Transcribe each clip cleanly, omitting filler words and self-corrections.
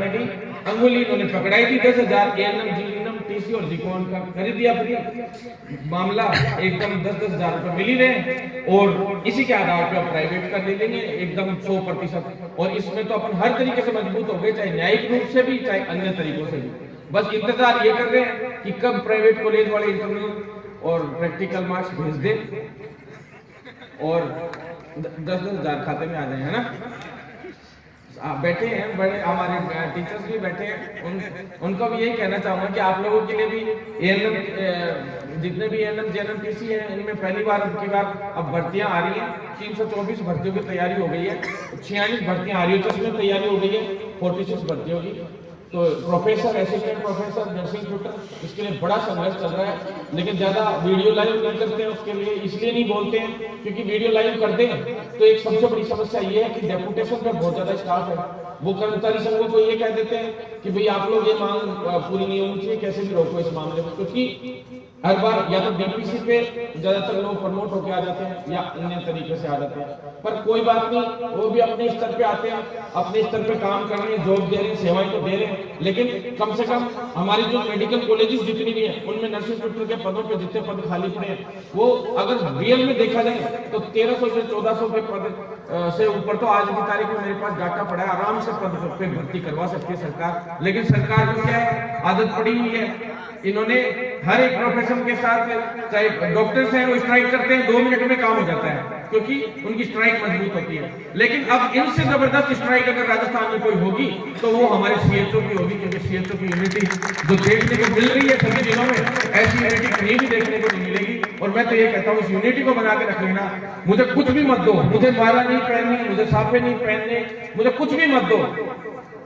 Already अंगुली इन्होंने पकड़ाई थी 10,000 एएनएम जीएनएम टीसी और जीकॉन का खरीद दिया फ्री। मामला एकदम 10,000 रुपए मिल ही रहे और इसी के आधार पर प्राइवेट कर ले लेंगे एकदम 100%। और इसमें तो अपन हर तरीके से मजबूत हो गए, चाहे न्यायिक रूप से भी चाहे अन्य तरीकों से भी। बस इंतजार ये कर रहे हैं कि कब प्राइवेट कॉलेज वाले इंटरनल और प्रैक्टिकल मार्क्स भेज दे और 10,000 खाते में आ जाए, है ना। बैठे हैं बड़े हमारे टीचर्स भी बैठे हैं, उनको भी यही कहना चाहूंगा कि आप लोगों के लिए भी एएनएम जितने भी एएनएम जेएनएम टीसी हैं इनमें पहली बार की बार अब भर्तियां आ रही हैं। 324 भर्तियों की तैयारी हो गई है, 46 भर्तियां आ रही है, उसमें तैयारी हो गई है 46 भर्तियों की। तो professor, assistant professor, nursing tutor, इसके लिए बड़ा संघर्ष चल रहा है। लेकिन ज्यादा वीडियो लाइव नहीं करते हैं उसके लिए, इसलिए नहीं बोलते हैं क्योंकि वीडियो लाइव कर दें तो एक सबसे बड़ी समस्या ये है कि डेपुटेशन पर बहुत ज्यादा स्टाफ है। वो कर्मचारी संघों को ये कह देते हैं कि भाई आप लोग ये मांग पूरी नहीं होनी चाहिए, कैसे भी रोको इस मामले में। क्योंकि हर बार या तो डीपीसी पे ज्यादातर लोग प्रमोट होकर आ जाते हैं या अन्य तरीके से आ जाते हैं, पर कोई बात नहीं, वो भी अपने स्तर पे आते हैं, अपने स्तर पे काम कर रहे हैं, जॉब दे रहे हैं, सेवाएं तो दे रहे हैं। लेकिन कम से कम हमारी जो मेडिकल कॉलेजेस जितनी भी हैं उनमें नर्सिंग ट्यूटर के पदों पे जितने पद खाली पड़े हैं वो अगर रियल में देखा जाए तो 1300 से 1400 के पद से ऊपर तो आज की तारीख में मेरे पास डाटा पड़ा है, आराम से पद पे भर्ती करवा सकती है सरकार। लेकिन सरकार को क्या है, आदत पड़ी हुई है, इन्होंने हर एक प्रोफेशन के साथ, चाहे डॉक्टर्स हैं वो स्ट्राइक करते हैं 2 मिनट में काम हो जाता है क्योंकि उनकी स्ट्राइक मजबूत होती है। लेकिन अब इनसे जबरदस्त स्ट्राइक अगर राजस्थान में कोई होगी तो वो हमारे सीएचओ की होगी, क्योंकि सीएचओ की यूनिटी जो देखने को मिल रही है सभी जिलों में, ऐसी यूनिटी कहीं भी देखने को नहीं मिलेगी। और मैं तो ये कहता हूँ इस यूनिटी को बना के रख लेना, मुझे कुछ भी मत दो, मुझे माला नहीं पहननी, मुझे साफे नहीं पहनने, मुझे कुछ भी मत दो,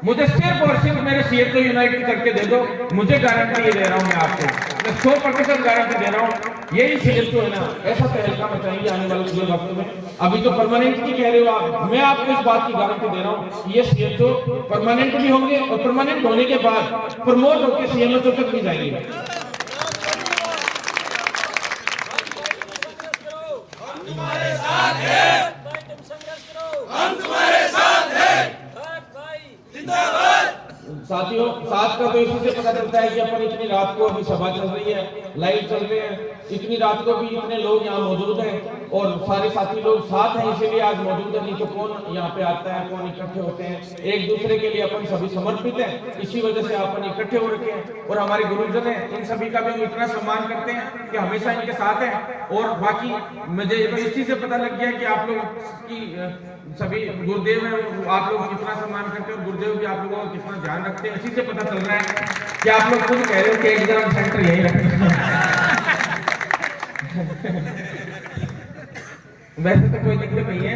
मुझे सिर्फ और सिर्फ मेरे सीएचओ यूनाइट करके दे दो। मुझे गारंटी ये दे रहा हूं मैं आपको, मैं 100% गारंटी दे रहा हूं, यही सीएचओ है ना, ऐसा तहलका मचाएंगे आने वाले वक्त में। अभी तो परमानेंट की कह रहे हो आप, मैं आपको इस बात की गारंटी दे रहा हूं ये सीएचओ परमानेंट भी होंगे और परमानेंट होने के बाद प्रमोट होकर सीएमएचओ तक भी जाएंगे। साथियों, साथ का तो इसी से पता चलता है कि अपन इतनी रात को अभी सभा चल रही है, लाइव चल रहे हैं, इतनी रात को भी इतने लोग यहाँ मौजूद हैं और सारे साथी लोग साथ हैं, इसीलिए आज मौजूद है। नहीं तो कौन यहाँ पे आता है, कौन इकट्ठे होते हैं, एक दूसरे के लिए अपन सभी समर्पित हैं, इसी वजह से अपन इकट्ठे हो रखे हैं। और हमारे गुरुजन हैं, इन सभी का भी हम इतना सम्मान करते हैं कि हमेशा इनके साथ हैं। और बाकी मुझे इस चीज से पता लग गया कि आप लोग की सभी गुरुदेव हैं, आप लोग कितना सम्मान करते हैं और गुरुदेव भी आप लोगों का कितना ध्यान रखते हैं, इसी से पता चल रहा है कि आप लोग खुद कह रहे हो कि एग्जाम सेंटर यही रखते हैं। वैसे तो कोई दिक्कत नहीं है,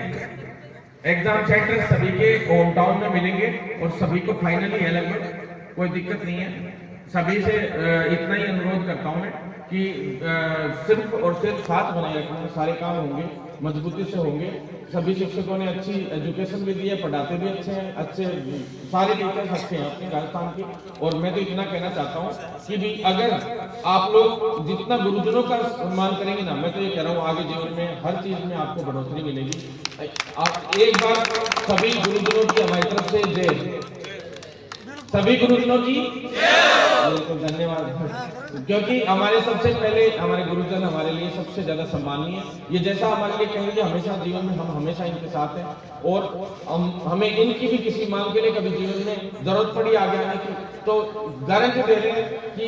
एग्जाम सेंटर सभी के होम टाउन में मिलेंगे और सभी को फाइनली है लगभग, कोई दिक्कत नहीं है। सभी से इतना ही अनुरोध करता हूं मैं कि सिर्फ और सिर्फ साथ बनाए रखना, सारे काम होंगे, मजबूती से होंगे। सभी शिक्षकों ने अच्छी एजुकेशन भी दी है, पढ़ाते भी अच्छे हैं, अच्छे सारे टीचर्स अच्छे हैं अपने राजस्थान के। और मैं तो इतना कहना चाहता हूँ कि भी अगर आप लोग जितना गुरुजनों का सम्मान करेंगे ना, मैं तो ये कह रहा हूँ आगे जीवन में हर चीज में आपको बढ़ोतरी मिलेगी। आप एक बार सभी गुरुजनों की हमारी तरफ से जय, सभी गुरुजनों की धन्यवाद, क्योंकि हमारे सबसे पहले हमारे गुरुजन हमारे लिए सबसे ज्यादा सम्मानीय, ये जैसा हमारे लिए कहेंगे हमेशा जीवन में हम हमेशा इनके साथ हैं। और हमें इनकी भी किसी मांग के लिए कभी जीवन में जरूरत पड़ी आगे आने की तो गारंटी दे रहे हैं कि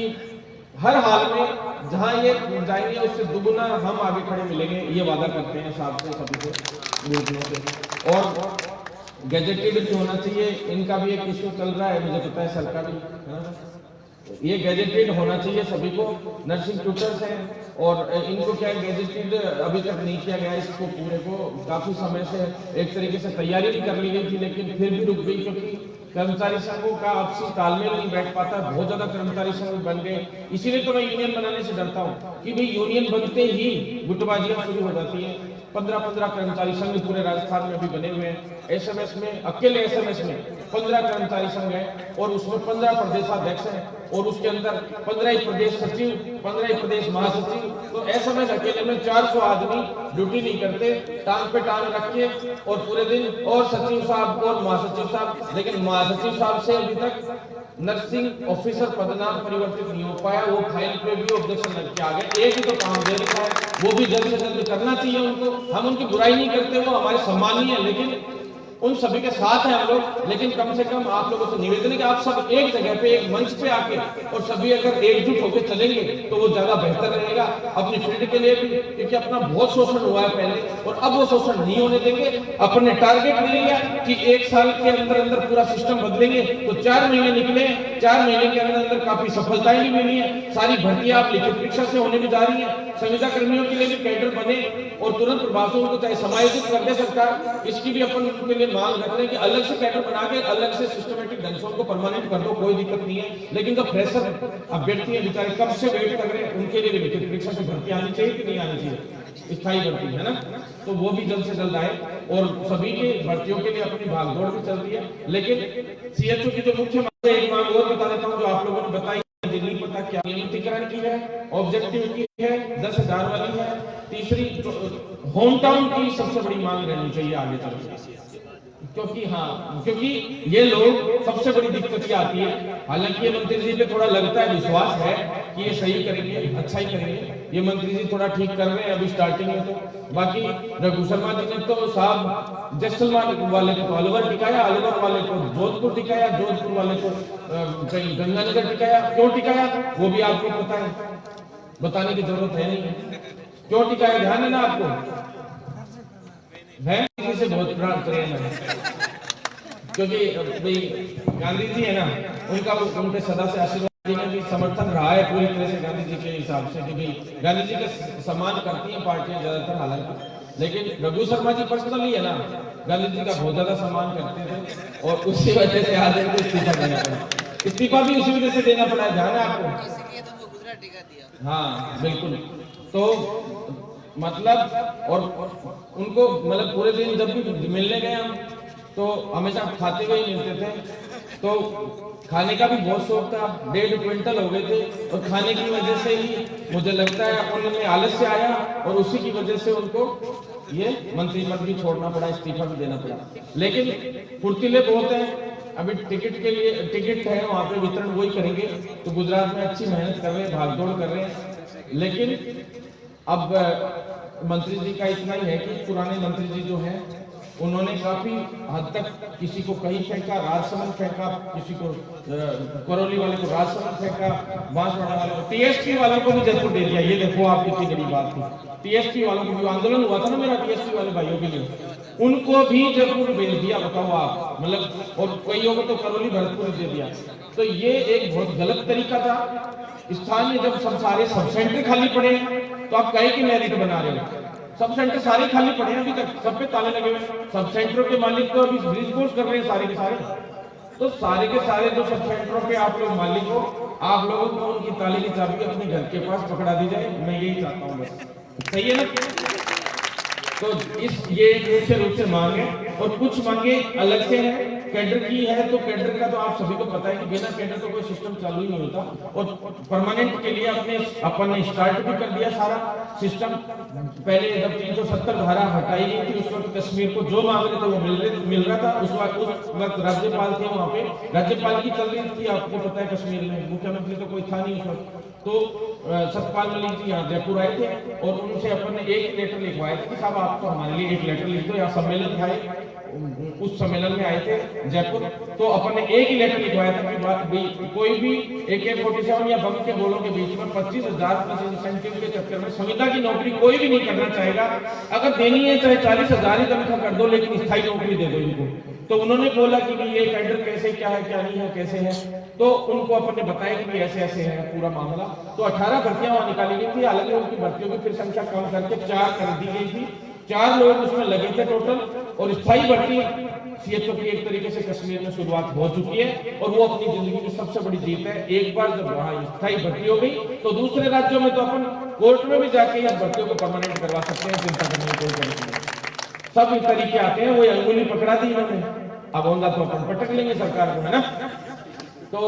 हर हाल में जहां ये जाएंगे उससे दुगुना हम आगे खड़े मिलेंगे, ये वादा करते हैं साथ से सभी से गुरुजनों से। और गैजेटेड भी होना चाहिए, इनका भी एक इश्यू चल रहा है, मुझे पता है सरकारी, ये गैजेटेड होना चाहिए सभी को। नर्सिंग ट्यूटर्स हैं और इनको क्या गैजेटेड अभी तक नहीं किया गया, इसको पूरे को काफी समय से एक तरीके से तैयारी भी कर ली गई थी लेकिन फिर भी रुक गई क्योंकि कर्मचारी संघों का आपसी तालमेल नहीं बैठ पाता, बहुत ज्यादा कर्मचारी संघ बन गए। इसीलिए तो मैं यूनियन बनाने से डरता हूँ कि भाई यूनियन बनते ही गुटबाजियां शुरू हो जाती है। 15-15 कर्मचारी संघ पूरे राजस्थान में भी बने हुए हैं। एसएमएस में, अकेले एसएमएस में 15 कर्मचारी संघ है और उसमें 15 प्रदेशाध्यक्ष हैं और उसके अंदर 15 प्रदेश सचिव, 15 प्रदेश महासचिव। तो एसएमएस अकेले में 400 आदमी ड्यूटी नहीं करते, टांग पे टांग रख के और पूरे दिन, और सचिव साहब और महासचिव साहब, लेकिन महासचिव साहब से अभी तक नर्सिंग ऑफिसर पदनाम परिवर्तित नहीं हो पाया। वो फाइल पे भी ऑब्जेक्शन लग के आ गए। एक ही तो काम दे रखा है, वो भी जल्द से जल्द करना चाहिए उनको। हम उनकी बुराई नहीं करते, वो हमारे सम्मानीय है, लेकिन उन सभी के साथ हैं हम लोग। लेकिन कम से कम आप लोगों से निवेदन है कि आप सब एक जगह पे, एक मंच पे आके और सभी अगर एकजुट होकर चलेंगे तो वो ज्यादा बेहतर रहेगा अपनी फील्ड के लिए भी, क्योंकि अपना बहुत शोषण हुआ है पहले और अब वो शोषण नहीं होने देंगे। अपने टारगेट ले लिया कि 1 साल के अंदर अंदर पूरा सिस्टम बदलेंगे, तो 4 महीने निकले, 4 महीने के अंदर अंदर काफी सफलताएं भी मिली है। सारी भर्तियां आप लिखित परीक्षा से होने भी जा रही है। संविदा कर्मियों के लिए भी कैडर बने और तुरंत प्रभाव से उनको चाहे समायोजित कर दे सरकार, इसकी भी अपन उनके लिए मांग रख रहे हैं कि अलग से कैडर बना के अलग से सिस्टमेटिक ढंग से उनको परमानेंट कर दो, कोई दिक्कत नहीं है। लेकिन जो फ्रेशर अभ्यर्थी है बेचारे कब से वेट कर रहे हैं, उनके लिए लिखित परीक्षा से भर्ती आनी चाहिए कि नहीं आनी चाहिए, स्थायी भर्ती है ना, तो वो भी जल्द से जल्द आए। और सभी के भर्तियों के लिए अपनी भागदौड़ भी चल रही है। लेकिन सीएचओ की जो मुख्य मांग है, एक मांग और बता देता हूँ जो आप लोगों ने बताई, नहीं पता क्या नियमितीकरण की है, ऑब्जेक्टिव की है, 10,000 वाली है। तीसरी होम टाउन की सबसे बड़ी मांग रहनी चाहिए आगे चलकर, क्योंकि ये लोग सबसे बड़ी दिक्कत ये आती है। हालांकि ये मंत्री जी पे थोड़ा लगता है, विश्वास है कि ये सही करेंगे, अच्छा ही करेंगे। ये मंत्री जी थोड़ा ठीक कर रहे हैं अभी स्टार्टिंग में। तो बाकी रघु शर्मा जी ने तो साहब जैसलमेर वाले को अलवर टिकाया, अलवर वाले को जोधपुर टिकाया, जोधपुर वाले को कहीं गंगानगर टिकाया। क्यों टिकाया वो भी आपको पता है, बताने की जरूरत है नहीं क्यों टिकाया, ध्यान है ना आपको, है से बहुत प्रेम है। क्योंकि भाई गांधी जी है ना, उनका उनके सदा से आशीर्वाद में भी समर्थन रहा है पूरी तरह से गांधी जी के हिसाब से, कि भाई गांधी जी का सम्मान करती हैं पार्टियां ज्यादातर हालांकि, लेकिन रघु शर्मा जी पर्सनली है ना गांधी जी का बहुत ज्यादा सम्मान करते थे और उसी वजह से आज उनको इस्तीफा देना पड़ा। इस्तीफा भी उसी वजह से देना पड़ा, ध्यान है आपको। हाँ बिल्कुल। तो मतलब और उनको मतलब पूरे दिन जब भी मिलने गए हम तो हमेशा खाते हुए ही मिलते थे, तो खाने का भी बहुत शौक था। 1.5 क्विंटल हो गए थे और खाने की वजह से ही मुझे लगता है उनमें आलस्य आया और उसी की वजह से उनको ये मंत्री पद भी छोड़ना पड़ा, इस्तीफा भी देना पड़ा। लेकिन फुर्तीले बहुत हैं, अभी टिकट के लिए टिकट है वहां पे वितरण वही करेंगे, तो गुजरात में अच्छी मेहनत कर रहे हैं, भागदौड़ कर रहे हैं। लेकिन अब मंत्री जी का इतना ही है कि पुराने मंत्री जी जो हैं उन्होंने काफी हद तक किसी को कहीं फेंका, राजसमंद फेंका, किसी को करौली वाले को राजसमंद फेंका, बांसवाड़ा वाले को, टीएसपी वालों को भी जयपुर दे दिया। ये देखो आप कितनी बड़ी बात थी। टीएसपी वालों को भी आंदोलन हुआ था ना मेरा टीएसपी वाले भाइयों के लिए, उनको भी जयपुर भेज दिया, बताओ आप, मतलब और कईयों को तो करौली भरतपुर दे दिया। तो ये एक बहुत गलत तरीका था। स्थान में जब सब सारे सब सेंटर खाली पड़े तो आप कहे कि मेरिट बना रहे हो, सब सेंटर सारे खाली पड़े हैं, अभी तक सब पे ताले लगे हुए। सब सेंटरों के मालिक तो अभी रिस्पॉन्स कर रहे हैं सारे के सारे। तो सारे के सारे जो सब सेंटरों के आप लोग मालिक हो, आप लोगों को उनकी ताले की चाबी अपने घर के पास पकड़ा दी जाए, मैं यही चाहता हूँ बस। सही है ना? तो ये मुख्य रूप से मांग है और कुछ मांगे अलग से है। कैडर की है तो कैडर का तो आप सभी को पता है कि बिना कैडर का कोई सिस्टम चालू ही नहीं होता। और परमानेंट के लिए अपन ने स्टार्ट भी कर दिया सारा सिस्टम। पहले जब 370 धारा हटाई गई थी उस वक्त कश्मीर को जो मांग रहे थे वो मिल रहा था। उस वक्त राज्यपाल थे वहाँ पे, राज्यपाल की चल रही थी, आपको पता है कश्मीर में मुख्यमंत्री तो कोई था नहीं उस वक्त। तो सतपाल मलिक जी यहाँ जयपुर आए थे और उनसे अपन ने एक लेटर लिखवाया था कि साहब आप तो हमारे लिए एक लेटर लिख दो। यहाँ सम्मेलन था, उस सम्मेलन में आए थे जयपुर, तो अपन ने एक ही लेटर लिखवाया था कि कोई भी AK-47 या बम के गोलों के बीच में 25,000 इंसेंटिव के चक्कर में संविदा की नौकरी कोई भी नहीं करना चाहेगा। अगर देनी है चाहे 40,000 ही तनख्वाह कर दो, लेकिन स्थायी नौकरी दे दो इनको। तो उन्होंने बोला कि ये कैडर कैसे, क्या है क्या नहीं है, कैसे है। तो उनको अपन ने बताया कि ऐसे ऐसे है पूरा मामला। तो 18 भर्तियां वहां निकाली गई थी। हालांकि उनकी भर्तियों की फिर संख्या कम करके 4 कर दी गई थी। 4 लोग उसमें लगे थे टोटल। और स्थायी भर्ती सीएचओ की एक तरीके से कश्मीर में शुरुआत हो चुकी है और वो अपनी जिंदगी की सबसे बड़ी जीत है। एक बार जब वहां स्थायी भर्ती हो गई तो दूसरे राज्यों में तो अपन कोर्ट में भी जाके या भर्तियों को परमानेंट करवा सकते हैं, चिंता करने की कोई जरूरत नहीं। सब तरीके आते हैं, वो अंगुली पकड़ा दी इन्होंने, अब होगा तो अपन पटक लेंगे सरकार को, है ना। तो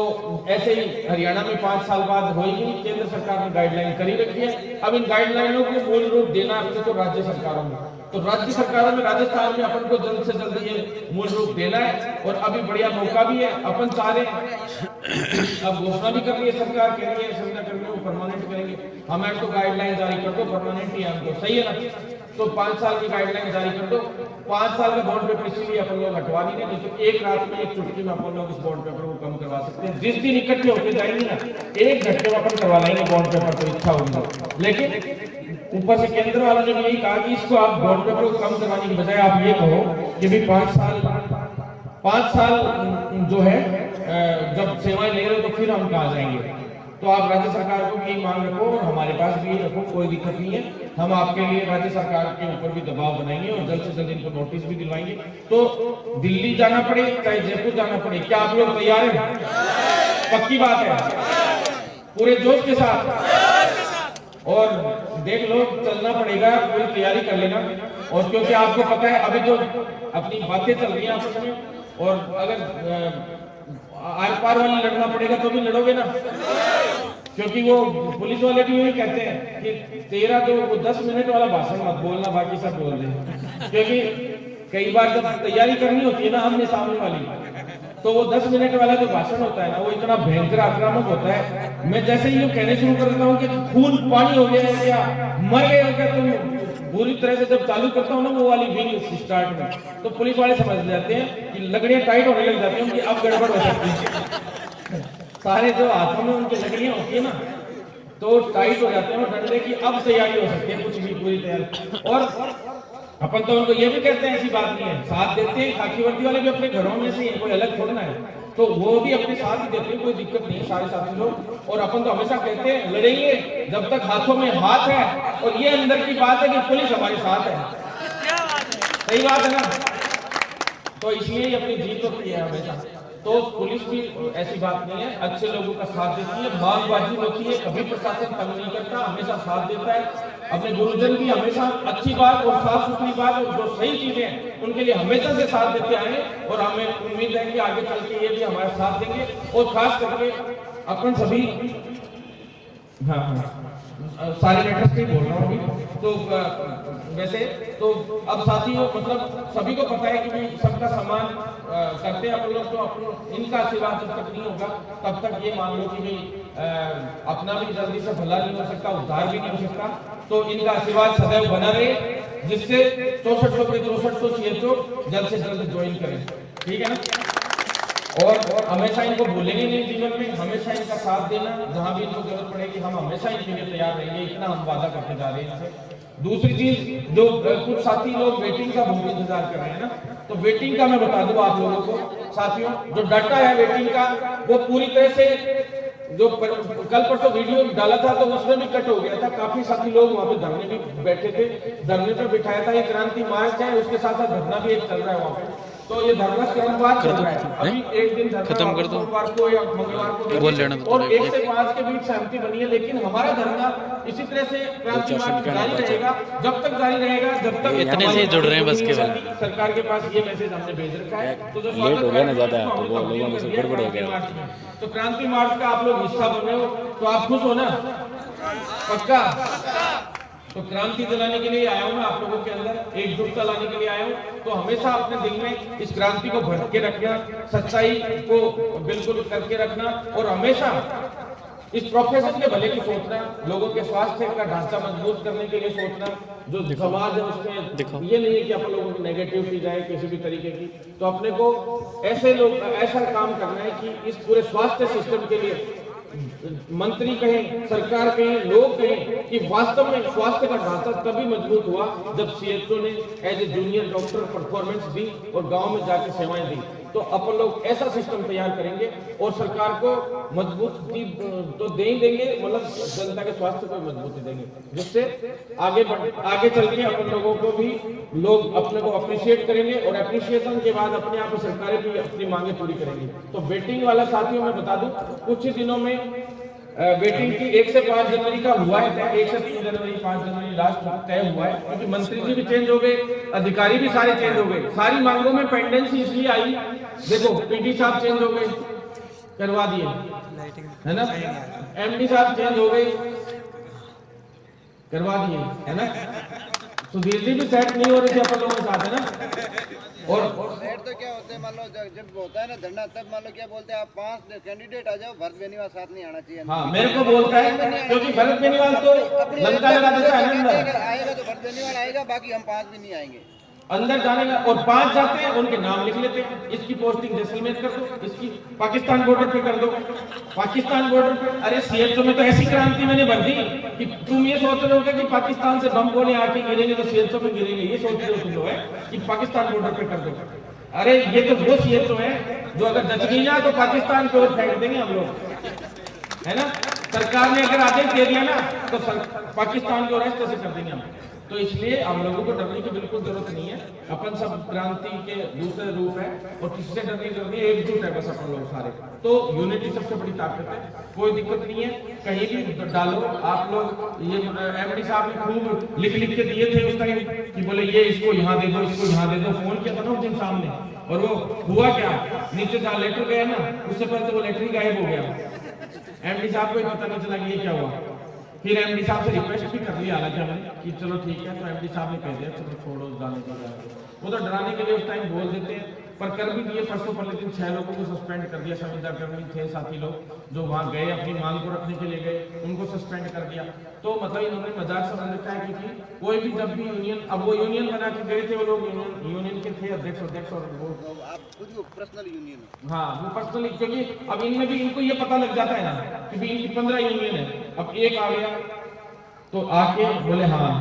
ऐसे ही हरियाणा में 5 साल बाद होगी। केंद्र सरकार ने गाइडलाइन करी रखी है। अब इन गाइडलाइनों को मूल रूप देना अपने को राज्य सरकारों में, तो राज्य सरकारों में राजस्थान में अपन को जल्द से जल्द ये मूल रूप देना है। और अभी बढ़िया मौका भी है, अपन चाह रहे हैं, अब घोषणा भी कर रही है सरकार, कह रही है संविदा कर्मियों को परमानेंट करेंगे। हमारे तो गाइडलाइन जारी कर दो, परमानेंट ही हम तो सही है ना। तो 5 साल की गाइडलाइन जारी कर दो। 5 साल का बॉन्ड पेपर इसीलिए अपन लोग हटवा नहीं रहे, तो एक रात में एक चुटकी में अपन लोग इस बॉन्ड पेपर को कम करवा सकते हैं। जिस दिन इकट्ठे होकर जाएंगे ना, एक घंटे में अपन करवा लेंगे बॉन्ड पेपर, तो इच्छा होगी। लेकिन ऊपर से केंद्र वालों ने यही कहा कि इसको आप बॉन्ड पेपर को कम करवाने की बजाय आप ये कहो कि भी 5 साल जो है जब सेवाएं ले रहे हो तो फिर हम कहा जाएंगे। तो आप राज्य सरकार को भी मांग रखो और हमारे पास भी रखो, कोई दिक्कत नहीं है। हम आपके लिए राज्य सरकार के ऊपर भी दबाव बनाएंगे और जल्द से जल्द इनको नोटिस भी दिलवाएंगे। तो दिल्ली जाना पड़े चाहे जयपुर जाना पड़े, क्या आप लोग तैयार हैं? पक्की बात है, पूरे जोश के साथ। और देख लो, चलना पड़ेगा, पूरी तैयारी कर लेना। और क्योंकि आपको पता है अभी जो अपनी बातें चल रही हैं आपस में, और अगर आर पार वाले लड़ना पड़ेगा तो भी लड़ोगे ना, क्योंकि वो पुलिस वाले भी यही कहते हैं कि तेरा जो वो 10 मिनट वाला भाषण मत बोलना, बाकी सब बोल दे। क्योंकि कई बार जब तैयारी करनी होती है ना हमने सामने वाली, तो वो 10 मिनट वाला जो भाषण होता है ना, वो इतना भयंकर आक्रामक होता है। मैं जैसे ही कहने शुरू कर देता हूँ कि खून पानी हो गया है क्या, मर गए हो क्या तुम, पूरी तरह से जब चालू करता हूँ ना वो वाली विंग स्टार्ट में, तो पुलिस वाले समझ जाते हैं कि लगड़ियां टाइट होने लग जाती हैं कि अब गड़बड़ हो सकती है। सारे जो हाथों में उनकी लगड़ियां होती है ना, तो टाइट हो जाते हैं और डंडे की अब तैयारी हो सकती है, कुछ भी पूरी तैयारी। और अपन तो उनको ये भी कहते हैं, ऐसी बात नहीं है, साथ देते हैं। खाकी वर्दी वाले भी अपने घरों में से कोई अलग थोड़ा है, तो वो भी अपने साथ ही देते हैं, कोई दिक्कत नहीं है, सारे साथी लोग। और अपन तो हमेशा कहते हैं लड़ेंगे जब तक हाथों में हाथ है। और ये अंदर की बात है कि पुलिस हमारे साथ है, सही बात है ना। तो इसलिए ही अपनी जीत होती है हमेशा। तो पुलिस भी ऐसी बात नहीं है, अच्छे लोगों का साथ देती है, मांगबाजी होती है, कभी प्रशासन तंग नहीं करता, हमेशा साथ देता है। अपने गुरुजन की हमेशा अच्छी बात और साफ सुथरी बात और जो सही चीजें हैं उनके लिए हमेशा से साथ देते आए, और हमें उम्मीद है कि आगे चल के ये भी हमारा साथ देंगे। और खास करके अपन सभी, सारे मैटर्स की बोल रहा हूँ अभी तो वैसे तो अब साथियों, मतलब सभी को पता है कि भाई सबका सम्मान करते हैं अपन लोग, तो अपन इनका आशीर्वाद जब तक नहीं होगा तब तक ये मान लो कि भाई अपना भी जल्दी से भला नहीं हो सकता, उद्धार भी नहीं हो सकता। तो इनका आशीर्वाद सदैव बना रहे, जिससे 6400 के 6400 CHO जल्द से जल्द ज्वाइन करें, ठीक है ना। और हमेशा इनको भूलेंगे नहीं जीवन में, हमेशा इनका साथ देना, जहां भी इनको जरूरत पड़ेगी हम हमेशा इनके लिए तैयार रहेंगे, इतना हम वादा करते जा रहे हैं इनसे। दूसरी चीज, जो कुछ साथी लोग वेटिंग का बहुत इंतजार कर रहे हैं ना, तो वेटिंग का मैं बता दूं आप लोगों को साथियों, जो डाटा है वेटिंग का वो पूरी तरह से, जो कल परसों वीडियो डाला था तो उसमें भी कट हो गया था। काफी साथी लोग वहां पे धरने भी बैठे थे, धरने पर बिठाया था। ये क्रांति मार्च है, उसके साथ साथ धरना भी एक चल रहा है वहां पे। तो ये धरना क्रमवार चल रहा है, अभी एक दिन खत्म कर दो, सोमवार को या मंगलवार को बोल लेना, और 1 से 5 के बीच सहमति बनी है। लेकिन हमारा धरना इसी तरह से क्रांति मार्च जारी रहेगा, जब तक जारी रहेगा, जब तक इतने से जुड़ रहे हैं बस के सरकार के पास ये मैसेज हमने भेज रखा है। तो जो लेट हो गया ना ज्यादा, तो वो लोगों में से गड़बड़ हो गया। तो क्रांति मार्च का आप लोग हिस्सा बने हो तो आप खुश हो ना, पक्का। तो क्रांति दिलाने के लिए आया हूं मैं आप लोगों के अंदर, एकजुटता लाने के लिए आया हूं। तो हमेशा अपने दिल में इस क्रांति को भर के रखना, सच्चाई को बिल्कुल करके रखना, और हमेशा इस प्रोफेशन के भले की सोचना, लोगों के स्वास्थ्य का ढांचा मजबूत करने के लिए सोचना। जो समाज है उसमें ये नहीं है कि अपन लोगों को नेगेटिव की जाए किसी भी तरीके की। तो अपने को ऐसा काम करना है कि इस पूरे स्वास्थ्य सिस्टम के लिए मंत्री कहें, सरकार कहें, लोग कहें कि वास्तव में स्वास्थ्य का ढांचा तभी मजबूत हुआ जब CHO ने as a junior doctor performance दी और गांव में जाके सेवाएं दी। तो अपन लोग ऐसा सिस्टम तैयार करेंगे और सरकार को मजबूती तो दे ही देंगे, मतलब जनता के स्वास्थ्य को मजबूती देंगे, जिससे आगे चल के अपन लोगों को भी लोग अपने को अप्रिशिएट करेंगे, और अप्रिशिएशन के बाद अपने आप सरकारें भी अपनी मांगे पूरी करेंगी। तो वेटिंग वाला साथियों मैं बता दूं, कुछ ही दिनों में वेटिंग की 1 से 5 जनवरी का हुआ है, 1 से 3 जनवरी 5 जनवरी लास्ट तय हुआ है, क्योंकि मंत्री जी भी चेंज हो गए, अधिकारी भी सारे चेंज हो गए। सारी मांगों में पेंडेंसी इसलिए आई, देखो PD साहब चेंज हो गए, करवा दिए, है ना। एमडी साहब चेंज हो गए, करवा दिए, है ना। सुधीर जी भी सेट नहीं हो रहे थे अपन लोगों के साथ, है ना। और सेट तो क्या होते हैं, मान लो जब होता है ना धरना, तब मान लो क्या बोलते हैं, आप 5 कैंडिडेट आ जाओ, भरत बेनीवाल साथ नहीं आना चाहिए। हाँ, मेरे को बोलता है क्योंकि भरत बेनीवाल तो लंका लगा देता है ना अंदर, आएगा तो भरत बेनीवाल आएगा, बाकी हम 5 भी नहीं आएंगे अंदर जाने का। और 5 जाते हैं, उनके नाम लिख लेते हैं, इसकी पोस्टिंग जैसलमेर कर दो, इसकी पाकिस्तान बॉर्डर पे कर दो, पाकिस्तान बॉर्डर पे। अरे सीएचओ में तो ऐसी क्रांति मैंने भर दी कि तुम ये सोच रहे हो कि पाकिस्तान से बम गोले आके गिरेंगे तो सीएचओ में गिरेंगे, ये सोच रहे हो तुम लोग है कि पाकिस्तान बॉर्डर पे कर दो। अरे ये तो वो सीएचओ है जो अगर जच गई ना तो पाकिस्तान पे और फेंक देंगे हम लोग, है ना। सरकार ने अगर आदेश दे दिया ना तो पाकिस्तान को अरेस्ट कैसे कर देंगे हम। तो इसलिए हम लोगों को डरने की बिल्कुल जरूरत नहीं है। अपन सब क्रांति के दूसरे रूप है और किसी से डरने की जरूरत नहीं है, एकजुट है बस अपन लोग सारे। तो यूनिटी सबसे बड़ी ताकत है, कोई दिक्कत नहीं है, कहीं भी डालो आप लोग। ये एमडी साहब ने खूब लिख लिख के दिए थे उस टाइम कि बोले ये इसको यहाँ दे दो, इसको यहाँ दे दो। फोन किया था ना उस दिन सामने, और वो हुआ क्या, नीचे जहाँ लेटर गया ना उससे पहले तो वो लेटर ही गायब हो गया। एमडी साहब को ही पता नहीं चला कि ये क्या हुआ। फिर एमडी साहब से रिक्वेस्ट भी कर लिया हालांकि हमने कि चलो ठीक है, तो एमडी साहब ने कह दिया चलो छोड़ो जाने को। वो तो डराने के लिए उस टाइम बोल देते हैं, पर कर भी दिए। परसों पहले दिन 6 लोगों को सस्पेंड कर दिया। संविदा कर्मी थे साथी लोग जो वहां गए अपनी मांग को रखने के लिए गए, उनको सस्पेंड कर दिया। तो मतलब इन्होंने मजाक समझ रखा है कि कोई भी जब भी यूनियन, अब वो यूनियन बना के गए थे वो लोग, यूनियन के थे अध्यक्ष और वो आप खुद को पर्सनल यूनियन। हाँ वो पर्सनली, क्योंकि अब इनमें भी इनको ये पता लग जाता है ना कि इनकी 15 यूनियन है। अब एक आ गया तो आके बोले हाँ,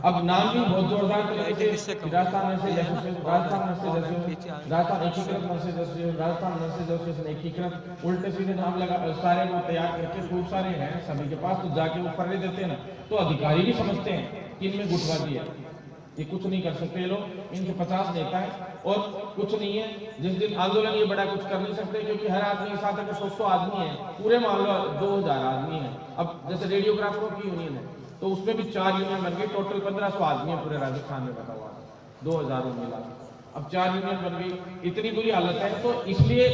अब नाम भी बहुत जोरदार तरीके से Rajasthan nurses association, Rajasthan nurses association, Rajasthan एकीकृत nurses association, Rajasthan nurses association एकीकृत, उल्टे सीधे नाम लगा सारे वो तैयार करके खूब सारे हैं सभी के पास। तो जाके वो फर्रे देते हैं ना, तो अधिकारी भी समझते हैं कि इनमें गुटबाजी है, ये कुछ नहीं कर सकते लोग, इनके 50 नेता है और कुछ नहीं है। जिस दिन आंदोलन ये बड़ा कुछ कर नहीं सकते, क्योंकि हर आदमी के साथ अगर 100 आदमी है, पूरे मान लो 2000 आदमी है। अब जैसे रेडियोग्राफरों की यूनियन है तो उसमें भी 4 यूनियन बन गई, टोटल 1500 आदमी है पूरे राजस्थान में बता हुआ 2000 मिला। अब 4 यूनियन बन गई, इतनी बुरी हालत है। तो इसलिए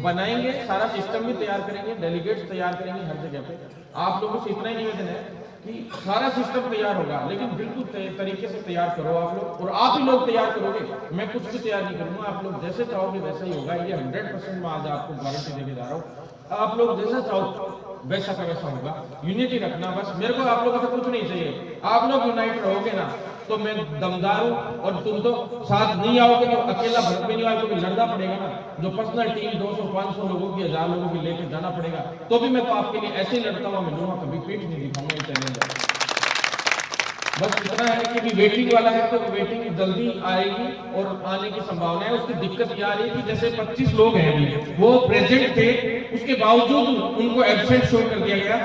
बनाएंगे, सारा सिस्टम भी तैयार करेंगे, डेलीगेट्स तैयार करेंगे हर जगह पे। आप लोगों से इतना ही निवेदन है कि सारा सिस्टम तैयार होगा, लेकिन बिल्कुल तरीके से तैयार करो आप लोग, और आप ही लोग तैयार करोगे, मैं कुछ भी तैयार नहीं करूंगा। आप लोग जैसे चाहोगे वैसा ही होगा, ये 100% मैं आज आपको गारंटी देके जा रहा हूँ। आप लोग जैसा चाहो वैसा का वैसा होगा। यूनिटी रखना बस, मेरे को आप लोगों से कुछ नहीं चाहिए। आप लोग यूनाइट रहोगे ना तो मैं दमदार हूँ, और तुम तो साथ नहीं आओगे तो अकेला भरत बेनीवाल को भी लड़ना पड़ेगा ना। जो पर्सनल टीम 200-500 लोगों की, 1000 लोगों की लेके जाना पड़ेगा, तो भी मैं तो आपके लिए ऐसे ही लड़ता हुआ मिलूंगा, कभी पीठ नहीं दिखाऊंगा। ये चैलेंज बस इतना है कि वेटिंग वाला है तो वेटिंग जल्दी आएगी और आने की संभावना है। उसकी दिक्कत क्या आ रही है कि जैसे 25 लोग हैं अभी वो प्रेजेंट थे, उसके बावजूद उनको एब्सेंट शो कर दिया गया।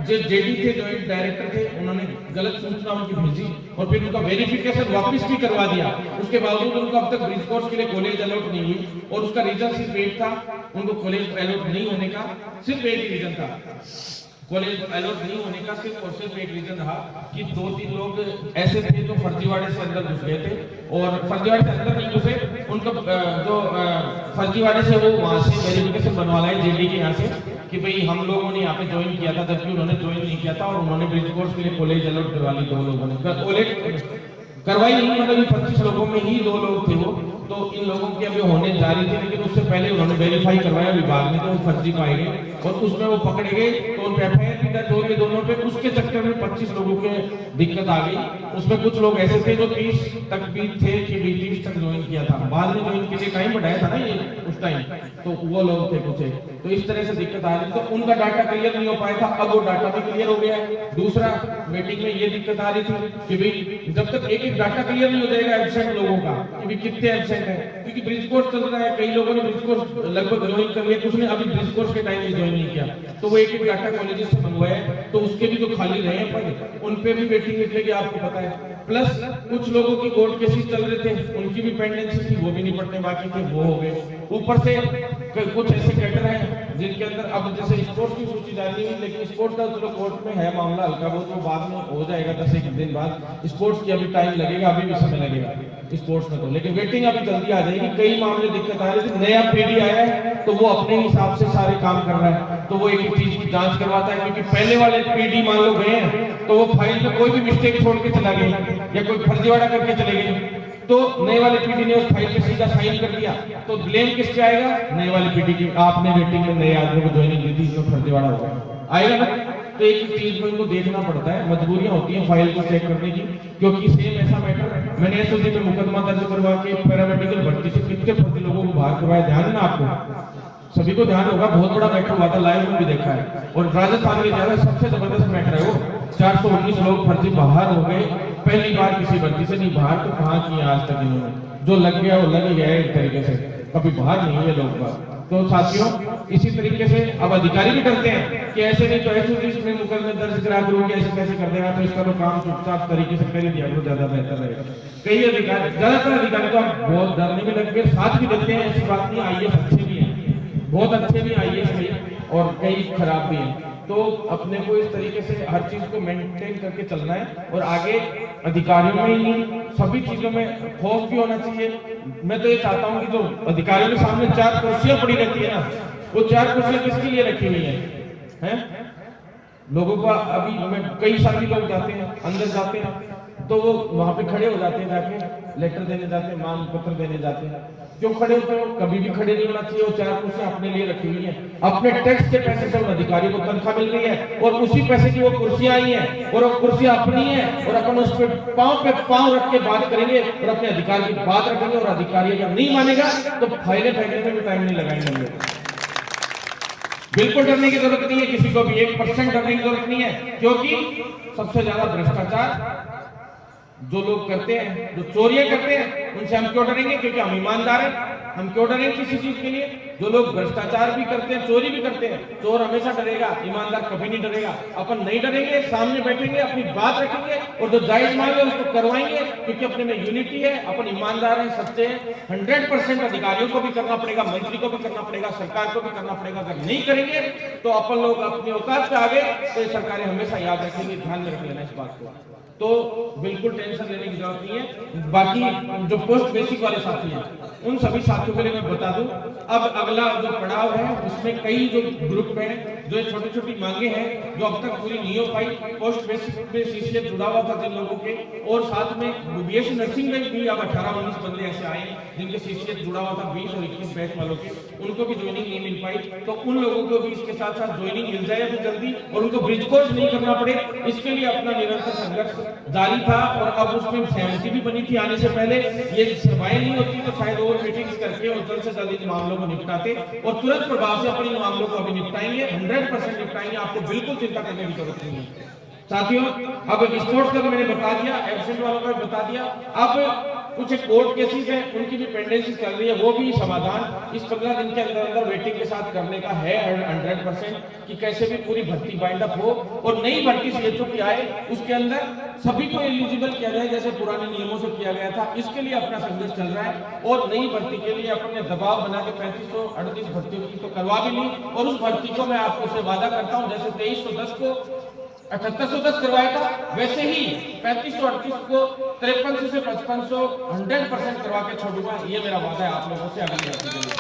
जो जेडी थे, जॉइंट डायरेक्टर थे, उन्होंने गलत सूचना उनकी भेजी और फिर उनका वेरिफिकेशन वापस भी करवा दिया। उसके बावजूद उनको अब तक ब्रिज कोर्स के लिए कॉलेज अलॉट नहीं हुई, और उसका रीजन सिर्फ एक था, उनको कॉलेज अलॉट नहीं होने का सिर्फ एक रीजन था। कॉलेज अलॉट नहीं होने का सिर्फ और सिर्फ एक रीजन रहा कि 2-3 लोग ऐसे थे जो फर्जीवाड़े से अंदर घुस गए थे, और फर्जीवाड़े से अंदर नहीं घुसे, उनको जो फर्जीवाड़े से वो वहां से वेरिफिकेशन बनवा लाए जेडी के यहाँ से कि भाई हम लोगों ने यहाँ पे ज्वाइन किया था, जबकि उन्होंने ज्वाइन नहीं किया था, और उन्होंने ब्रिज कोर्स के लिए कॉलेज अलॉट करवा ली। 2 लोगों ने करवाई नहीं, मतलब 25 लोगों में ही 2 लोग थे वो। तो इन लोगों की अभी होने जा रही थी, लेकिन उससे पहले उन्होंने वेरीफाई करवाया विभाग में, तो वो फर्जी पाए गए और उसमें वो पकड़े गए। तो उन पे एफआईआर भी दर्ज हो गई दोनों पे। उसके चक्कर में 25 लोगों के दिक्कत आ गई। उसमें कुछ लोग ऐसे थे जो 30 तक भी थे कि 30 तक ज्वाइन किया था, बाद में ज्वाइन के लिए टाइम बढ़ाया था ना ये उस टाइम, तो वो लोग थे कुछ। तो इस तरह से दिक्कत आ रही, तो उनका डाटा क्लियर नहीं हो पाया था, अब वो डाटा भी क्लियर हो गया है। दूसरा, मीटिंग में ये दिक्कत आ रही थी कि भाई जब तक एक डाटा क्लियर नहीं हो जाएगा एब्सेंट लोगों का कि भाई कितने एब्सेंट है, क्योंकि ब्रिज कोर्स चल रहा है, कई लोगों ने ब्रिज कोर्स लगभग ज्वाइन कर लिया, कुछ ने अभी ब्रिज कोर्स के टाइम में ज्वाइन नहीं किया, तो वो एक डाटा कॉलेजेस से मंगवाए, तो उसके भी जो खाली रहे पद उन पे भी वेटिंग निकलेगी, आपको पता है। प्लस कुछ लोगों की कोर्ट केसेस चल रहे थे, उनकी भी पेंडेंसी थी, वो भी निपटने बाकी थे, वो हो गए। ऊपर से कुछ ऐसे कैटर हैं जिनके अंदर अब जैसे स्पोर्ट्स की सूची जारी हुई, लेकिन स्पोर्ट्स का चलो कोर्ट में है मामला हल्का बहुत, वो बाद में हो जाएगा 10-1 दिन बाद। स्पोर्ट्स की अभी टाइम लगेगा, अभी भी समय लगेगा स्पोर्ट्स में तो, लेकिन वेटिंग अभी जल्दी आ जाएगी। कई मामले दिक्कत आ रही थी, नया पीडी आया है, तो वो अपने हिसाब से सारे काम कर रहा है, तो वो एक चीज की जांच करवाता है, क्योंकि पहले वाले पीडी मान लो गए हैं तो वो फाइल में कोई भी मिस्टेक छोड़ के चला गया या कोई फर्जीवाड़ा करके चले गए, तो नए वाले पीडी ने उस फाइल पे सीधा साइन कर दिया, तो ब्लेम किससे आएगा? नए वाले पीडी की। आपने रेटिंग में नए आदमी को ज्वाइनिंग दी थी, इसमें फर्जीवाड़ा हो गया, आएगा ना? तो एक चीज को इनको देखना पड़ता है, मजबूरियां होती हैं फाइल को चेक करने की, क्योंकि सेम ऐसा मैटर मैंने एसओजी में मुकदमा दर्ज करवा के पैरामेडिकल भर्ती से कितने फर्जी लोगों को बाहर करवाया, ध्यान है ना आपको? सभी को ध्यान होगा, बहुत बड़ा मैटर हुआ था, लाइव में भी देखा है। और राजस्थान में ज्यादा सबसे जबरदस्त मैटर है वो, 419 लोग फर्जी बाहर हो गए, पहली बार किसी भर्ती से नहीं बाहर, तो कहाँ किए आज तक इन्होंने, जो लग गया वो लग गया है एक तरीके से, कभी बाहर नहीं हुए लोग बाहर। तो साथियों इसी तरीके से अब अधिकारी भी डरते हैं कि ऐसे नहीं तो ऐसे में मुकदमे दर्ज करा करोगे, ऐसे कैसे कर देगा, तो इसका तो काम चुपचाप तरीके से कर ही दिया, ज्यादा बेहतर रहेगा। कई अधिकारी, ज्यादातर अधिकारी तो आप बहुत डरने में लग गए, साथ भी देते हैं, ऐसी बात नहीं, आईएएस अच्छे भी हैं, बहुत अच्छे भी आईएएस हैं और कई खराब भी हैं। तो अपने को इस तरीके से हर चीज को मेंटेन करके चलना है, और आगे अधिकारियों में ही नहीं सभी चीजों में खौफ भी होना चाहिए। मैं तो ये चाहता हूँ कि जो अधिकारियों के सामने 4 कुर्सियां पड़ी रहती है ना, वो 4 कुर्सियां किसके लिए रखी हुई हैं? लोगों को अभी कई सारे लोग जाते हैं, अंदर जाते हैं तो वो वहां पे खड़े हो जाते हैं, जाके लेटर देने जाते हैं, मांग पत्र देने जाते हैं। क्यों खड़े होते हो? कभी भी खड़े नहीं होना चाहिए। वो 4 कुर्सियां अपने लिए रखी हुई हैं, अपने टैक्स के पैसे से उन अधिकारियों को तनख्वाह मिल रही है, और उसी पैसे की वो कुर्सियां आई हैं, और वो कुर्सियां अपनी है, और अपन उस पे पांव रख के बात करेंगे और अपने अधिकार की बात रखेंगे, और अधिकारी अगर नहीं मानेगा तो फाइलें फेंकने में भी टाइम नहीं लगाएंगे। बिल्कुल डरने की जरूरत नहीं है, किसी को भी 1% डरने की जरूरत नहीं है, क्योंकि सबसे ज्यादा भ्रष्टाचार जो लोग करते हैं, जो चोरियां करते हैं, उनसे हम क्यों डरेंगे? क्योंकि हम ईमानदार हैं। हम क्यों डरेंगे किसी चीज के लिए? जो लोग भ्रष्टाचार भी करते हैं, चोरी भी करते हैं, चोर हमेशा डरेगा, ईमानदार कभी नहीं डरेगा। अपन नहीं डरेंगे, सामने बैठेंगे, अपनी बात रखेंगे, और जो जायज मांगे उसको करवाएंगे, क्योंकि अपने में यूनिटी है, अपन ईमानदार हैं, सच्चे हैं। 100% अधिकारियों को भी करना पड़ेगा, मंत्री को भी करना पड़ेगा, सरकार को भी करना पड़ेगा। अगर नहीं करेंगे तो अपन लोग अपनी औकात पे आ गए, तो ये सरकारें हमेशा याद रखेंगी, ध्यान में रख लेना इस बात को। तो बिल्कुल टेंशन लेने की जरूरत नहीं है। बाकी जो पोस्ट बेसिक वाले साथी हैं, उन सभी साथियों के लिए मैं बता दूं, अब अगला जो पड़ाव है उसमें कई जो ग्रुप हैं, जो छोटी छोटी मांगे हैं, जो अब तक पूरी नहीं हो पाई। पोस्ट बेसिक में सीसीएफ जुड़ा हुआ था जिन लोगों के, और साथ में बीएससी नर्सिंग में भी अब 18-19 बंदे ऐसे आए जिनके सीसीएफ जुड़ा हुआ था 20 और 21 बैच वालों के, उनको भी ज्वाइनिंग नहीं मिल पाई। तो उन लोगों को भी इसके साथ साथ ज्वाइनिंग मिल जाए अभी जल्दी, और उनको ब्रिज कोर्स नहीं करना पड़े, इसके लिए अपना निरंतर संघर्ष जारी था। और अब उसमें सहमति भी बनी थी आने से पहले। ये सभाएं नहीं होती तो शायद और मीटिंग्स करके और जल्द से जल्द इन मामलों को निपटाते, और तुरंत प्रभाव से अपने मामलों को अभी निपटाएंगे, 100% निपटाएंगे, आपको बिल्कुल चिंता करने की जरूरत नहीं है। साथियों अब स्पोर्ट्स का तो मैंने बता दिया, एब्सेंट वालों का बता दिया। अब कुछ कोर्ट केसेस हैं, उनकी भी पेंडेंसी चल रही है, वो भी समाधान इस 15 दिन के अंदर अंदर वेटिंग के साथ करने का है 100%, कि कैसे भी पूरी भर्ती बाइंड अप हो, और नई भर्ती सीएचओ की आए, उसके अंदर सभी को एलिजिबल किया जाए जैसे पुराने नियमों से किया गया था। इसके लिए अपना संघर्ष चल रहा है, और नई भर्ती के लिए अपने दबाव बना के 3538 भर्तियों की तो करवा भी ली, और उस भर्ती को मैं आपको से वादा करता हूँ, जैसे 2310 को 7810 करवाया था, वैसे ही 3538 को 5300 से 5500 100% करवा के छोड़ूंगा। ये मेरा वादा है आप लोगों से अगली भर्ती के लिए।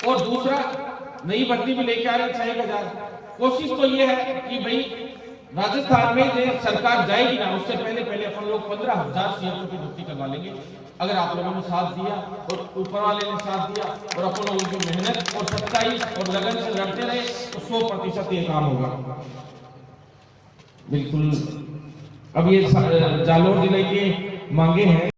और दूसरा, नई भर्ती भी लेके आ रहे हैं 6000। कोशिश तो ये है कि भाई राजस्थान में जो सरकार जाएगी ना, उससे पहले अपन लोग 15000 सीएचओ की भर्ती करवा लेंगे। अगर आप लोगों ने साथ दिया और ऊपर वाले ने साथ दिया और अपन लोगों की मेहनत और सच्चाई और लगन से लड़ते रहे, तो 100% ये काम होगा। बिल्कुल। अब ये जालोर जिले के मांगे हैं।